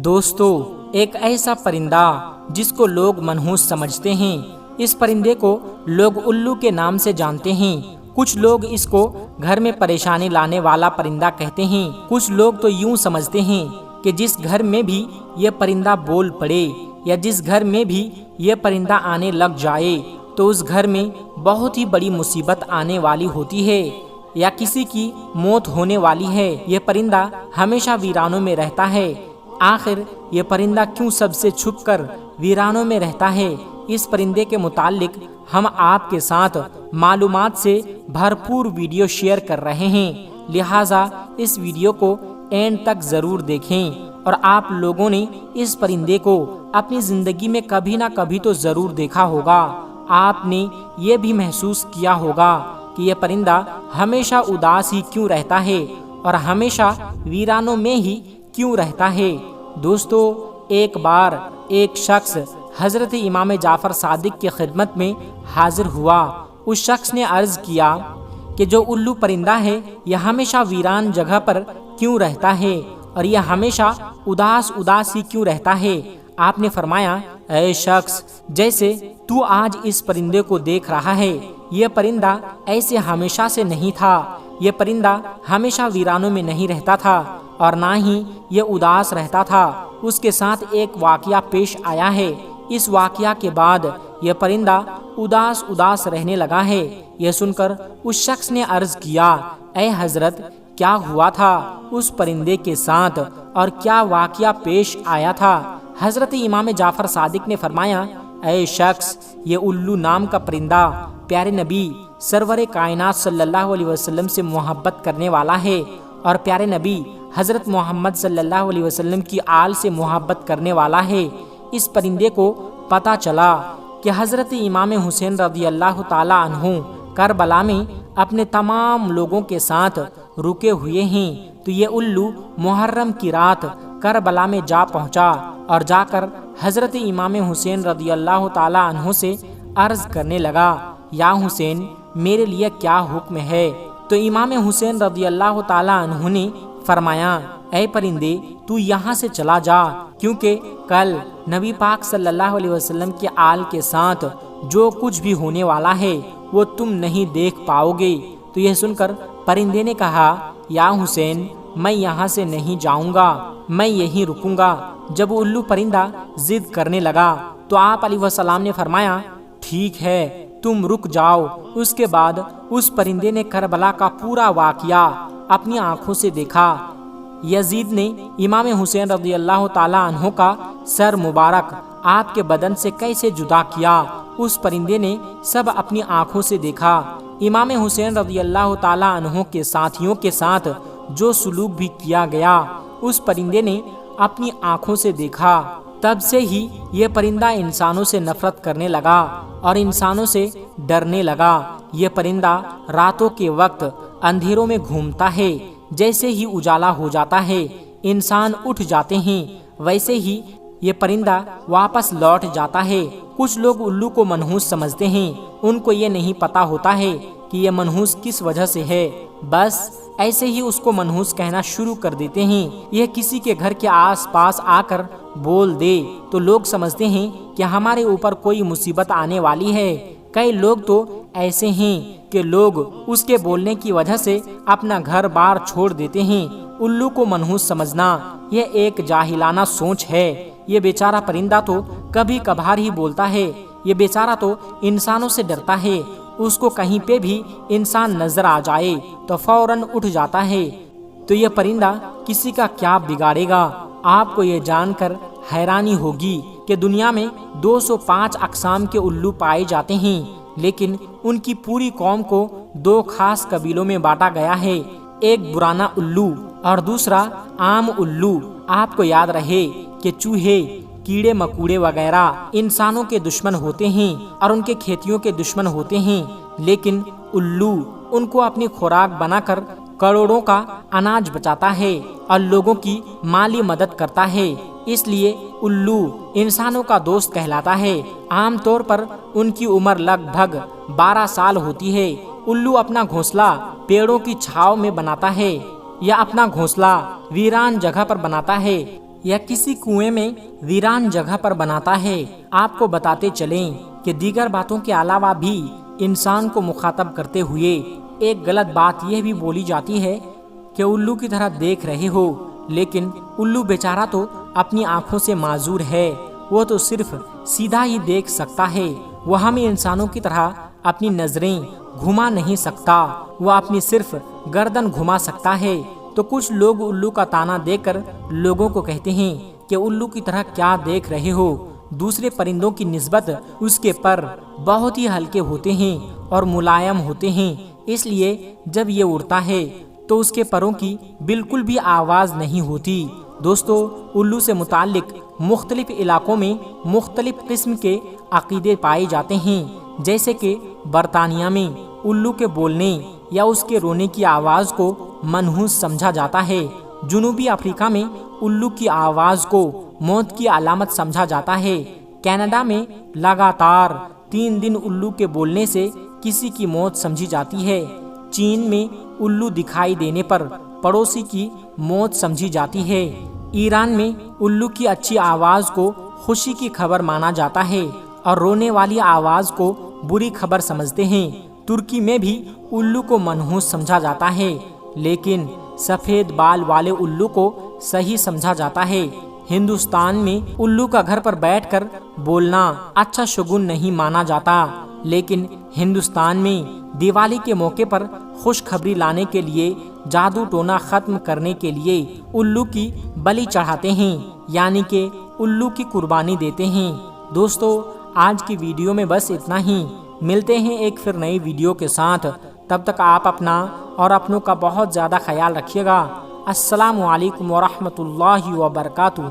دوستو، ایک ایسا پرندہ جس کو لوگ منحوس سمجھتے ہیں، اس پرندے کو لوگ الو کے نام سے جانتے ہیں۔ کچھ لوگ اس کو گھر میں پریشانی لانے والا پرندہ کہتے ہیں۔ کچھ لوگ تو یوں سمجھتے ہیں کہ جس گھر میں بھی یہ پرندہ بول پڑے یا جس گھر میں بھی یہ پرندہ آنے لگ جائے تو اس گھر میں بہت ہی بڑی مصیبت آنے والی ہوتی ہے یا کسی کی موت ہونے والی ہے۔ یہ پرندہ ہمیشہ ویرانوں میں رہتا ہے۔ آخر یہ پرندہ کیوں سب سے چھپ کر ویرانوں میں رہتا ہے؟ اس پرندے کے متعلق ہم آپ کے ساتھ معلومات سے بھرپور ویڈیو شیئر کر رہے ہیں، لہٰذا اس ویڈیو کو اینڈ تک ضرور دیکھیں۔ اور آپ لوگوں نے اس پرندے کو اپنی زندگی میں کبھی نہ کبھی تو ضرور دیکھا ہوگا۔ آپ نے یہ بھی محسوس کیا ہوگا کہ یہ پرندہ ہمیشہ اداس ہی کیوں رہتا ہے اور ہمیشہ ویرانوں میں ہی کیوں رہتا ہے؟ دوستو، ایک بار ایک شخص حضرت امام جعفر صادق کی خدمت میں حاضر ہوا۔ اس شخص نے عرض کیا کہ جو الو پرندہ ہے یہ ہمیشہ ویران جگہ پر کیوں رہتا ہے اور یہ ہمیشہ اداس ہی کیوں رہتا ہے؟ آپ نے فرمایا، اے شخص، جیسے تو آج اس پرندے کو دیکھ رہا ہے، یہ پرندہ ایسے ہمیشہ سے نہیں تھا۔ یہ پرندہ ہمیشہ ویرانوں میں نہیں رہتا تھا اور نہ ہی یہ اداس رہتا تھا۔ اس کے ساتھ ایک واقعہ پیش آیا ہے۔ اس واقعہ کے بعد یہ پرندہ اداس رہنے لگا ہے۔ یہ سن کر اس شخص نے عرض کیا، اے حضرت، کیا ہوا تھا اس پرندے کے ساتھ اور کیا واقعہ پیش آیا تھا؟ حضرت امام جعفر صادق نے فرمایا، اے شخص، یہ الو نام کا پرندہ پیارے نبی سرور کائنات صلی اللہ علیہ وسلم سے محبت کرنے والا ہے اور پیارے نبی حضرت محمد صلی اللہ علیہ وسلم کی آل سے محبت کرنے والا ہے۔ اس پرندے کو پتہ چلا کہ حضرت امام حسین رضی اللہ تعالی عنہ کربلا میں اپنے تمام لوگوں کے ساتھ رکے ہوئے ہیں، تو یہ الو محرم کی رات کربلا میں جا پہنچا اور جا کر حضرت امام حسین رضی اللہ تعالی عنہ سے عرض کرنے لگا، یا حسین، میرے لیے کیا حکم ہے؟ تو امام حسین رضی اللہ تعالی عنہ نے فرمایا، اے پرندے، تو یہاں سے چلا جا، کیونکہ کل نبی پاک صلی اللہ علیہ وسلم کے آل کے ساتھ جو کچھ بھی ہونے والا ہے وہ تم نہیں دیکھ پاؤ گے۔ تو یہ سن کر پرندے نے کہا، یا حسین، میں یہاں سے نہیں جاؤں گا، میں یہیں رکوں گا۔ جب الو پرندہ ضد کرنے لگا تو آپ علیہ السلام نے فرمایا، ٹھیک ہے، تم رک جاؤ۔ اس کے بعد اس پرندے نے کربلا کا پورا واقعہ اپنی آنکھوں سے دیکھا۔ یزید نے امام حسین رضی اللہ تعالی عنہ کا سر مبارک آپ کے بدن سے کیسے جدا کیا، اس پرندے نے سب اپنی آنکھوں سے دیکھا۔ امام حسین رضی اللہ تعالی عنہ کے ساتھیوں کے ساتھ جو سلوک بھی کیا گیا اس پرندے نے اپنی آنکھوں سے دیکھا۔ تب سے ہی یہ پرندہ انسانوں سے نفرت کرنے لگا اور انسانوں سے ڈرنے لگا۔ یہ پرندہ راتوں کے وقت اندھیروں میں گھومتا ہے، جیسے ہی اجالا ہو جاتا ہے انسان اٹھ جاتے ہیں، ویسے ہی یہ پرندہ واپس لوٹ جاتا ہے۔ کچھ لوگ الو کو منحوس سمجھتے ہیں، ان کو یہ نہیں پتا ہوتا ہے کہ یہ منحوس کس وجہ سے ہے، بس ایسے ہی اس کو منحوس کہنا شروع کر دیتے ہیں۔ یہ کسی کے گھر کے آس پاس آ کر بول دے تو لوگ سمجھتے ہیں کہ ہمارے اوپر کوئی مصیبت آنے والی ہے۔ کئی لوگ تو ایسے ہیں کہ لوگ اس کے بولنے کی وجہ سے اپنا گھر بار چھوڑ دیتے ہیں۔ الو کو منحوس سمجھنا یہ ایک جاہلانہ سوچ ہے۔ یہ بیچارہ پرندہ تو کبھی کبھار ہی بولتا ہے، یہ بیچارہ تو انسانوں سے ڈرتا ہے، اس کو کہیں پہ بھی انسان نظر آ جائے تو فوراً اٹھ جاتا ہے۔ تو یہ پرندہ کسی کا کیا بگاڑے گا؟ آپ کو یہ جان کر حیرانی ہوگی کہ دنیا میں 205 اقسام کے الو پائے جاتے ہیں، لیکن ان کی پوری قوم کو دو خاص قبیلوں میں بانٹا گیا ہے، ایک برانا الو اور دوسرا عام الو۔ آپ کو یاد رہے کہ چوہے، کیڑے مکوڑے وغیرہ انسانوں کے دشمن ہوتے ہیں اور ان کے کھیتیوں کے دشمن ہوتے ہیں، لیکن الو ان کو اپنی خوراک بنا کر کروڑوں کا اناج بچاتا ہے اور لوگوں کی مالی مدد کرتا ہے۔ اس لیے الو انسانوں کا دوست کہلاتا ہے۔ عام طور پر ان کی عمر لگ بھگ 12 سال ہوتی ہے۔ الو اپنا گھونسلہ پیڑوں کی چھاؤں میں بناتا ہے یا اپنا گھونسلہ ویران جگہ پر بناتا ہے۔ یا کسی کنویں میں ویران جگہ پر بناتا ہے۔ آپ کو بتاتے چلیں کہ دیگر باتوں کے علاوہ بھی انسان کو مخاطب کرتے ہوئے ایک غلط بات یہ بھی بولی جاتی ہے کہ الو کی طرح دیکھ رہے ہو، لیکن الو بیچارہ تو اپنی آنکھوں سے معذور ہے، وہ تو صرف سیدھا ہی دیکھ سکتا ہے، وہ ہمیں انسانوں کی طرح اپنی نظریں گھما نہیں سکتا، وہ اپنی صرف گردن گھما سکتا ہے۔ تو کچھ لوگ الو کا طعنہ دے کر لوگوں کو کہتے ہیں کہ الو کی طرح کیا دیکھ رہے ہو، دوسرے پرندوں کی نسبت اس کے پر بہت ہی ہلکے ہوتے ہیں اور ملائم ہوتے ہیں، اس لیے جب یہ اڑتا ہے تو اس کے پروں کی بالکل بھی آواز نہیں ہوتی۔ دوستو، الو سے متعلق مختلف علاقوں میں مختلف قسم کے عقیدے پائے جاتے ہیں، جیسے کہ برطانیہ میں الو کے بولنے یا اس کے رونے کی آواز کو منحوس سمجھا جاتا ہے، جنوبی افریقہ میں الو کی آواز کو موت کی علامت سمجھا جاتا ہے، کینیڈا میں لگاتار 3 دن الو کے بولنے سے کسی کی موت سمجھی جاتی ہے، چین میں الو دکھائی دینے پر پڑوسی کی موت سمجھی جاتی ہے، ایران میں الو کی اچھی آواز کو خوشی کی خبر مانا جاتا ہے اور رونے والی آواز کو بری خبر سمجھتے ہیں، ترکی میں بھی الو کو منحوس سمجھا جاتا ہے، لیکن سفید بال والے الو کو صحیح سمجھا جاتا ہے، ہندوستان میں الو کا گھر پر بیٹھ کر بولنا اچھا شگون نہیں مانا جاتا، لیکن ہندوستان میں دیوالی کے موقع پر خوشخبری لانے کے لیے جادو ٹونا ختم کرنے کے لیے الو کی بلی چڑھاتے ہیں، یعنی کہ الو کی قربانی دیتے ہیں۔ دوستو، آج کی ویڈیو میں بس اتنا ہی، ملتے ہیں ایک پھر نئی ویڈیو کے ساتھ، تب تک آپ اپنا اور اپنوں کا بہت زیادہ خیال رکھیے گا۔ السلام علیکم ورحمۃ اللہ وبرکاتہ۔